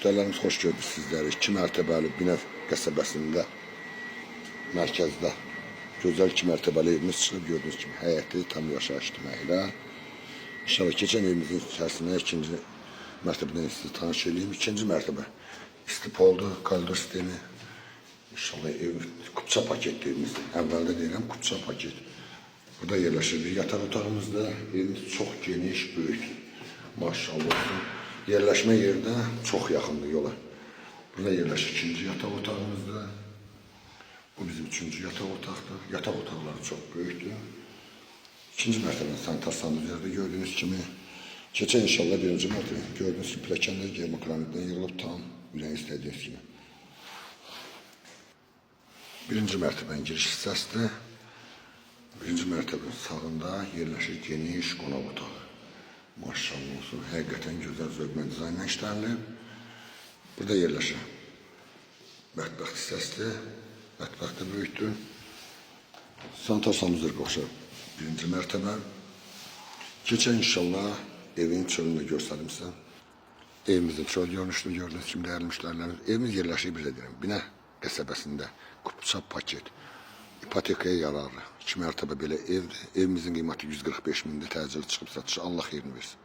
Müşterilerimiz hoş gördük sizleri. 2 mərtəbəli Binəf qəsəbəsində, mərkəzdə gözəl 2 mərtəbəli evimiz çıxıb. Gördüğünüz kimi həyəti tam yaşayış deməklə. İnşallah keçən evimizin içərisində ikinci mərtəbədən sizi tanış edeyim. İkinci mərtəbə istipoldu, koridor sistemi. İnşallah ev kupça paket evimizdir. Əvvəldə deyirəm kupça paket. Burada yerləşir bir yataq otağımızda. Evimiz çox geniş, böyük. Maşallah olsun. Yerləşmə yerdə çox yaxındır yola. Burada yerləşir ikinci yataq otağımızda. Bu bizim üçüncü yataq otaqdır. Yataq otaqları çox böyükdür. İkinci mərtəbənin sanitar sanuzördə gördüğünüz kimi. Keçən inşallah birinci mərtəbə. Gördüğünüz kimi pilləkənlər germokranitdən yığılıb tam ürək istədiyiniz kimi. Birinci mərtəbənin giriş hissəsidir. Birinci mərtəbənin sağında yerləşir geniş qonaq otağı. Maşallah olsun, həqiqətən gözəl zövqlə dizaynla işlənilib. Burada yerləşir mətbəx hissəsidir. Mətbəx də böyükdür. Sanitar sanuzör qoşur birinci mərtəbə. Keçən inşallah evin çölünü də göstərim sizə. Evimizin çöl görünüşünü gördüğünüz kimi dəyərli müştərilərimiz. Evimiz yerləşir bir də deyirəm. Binə qəsəbəsində kupça paket. İpotekaya yararlı. 2 mərtəbə belə evdir. Evimizin qiyməti 145 mindir. Təcili çıxıb satışı Allah xeyrini versin.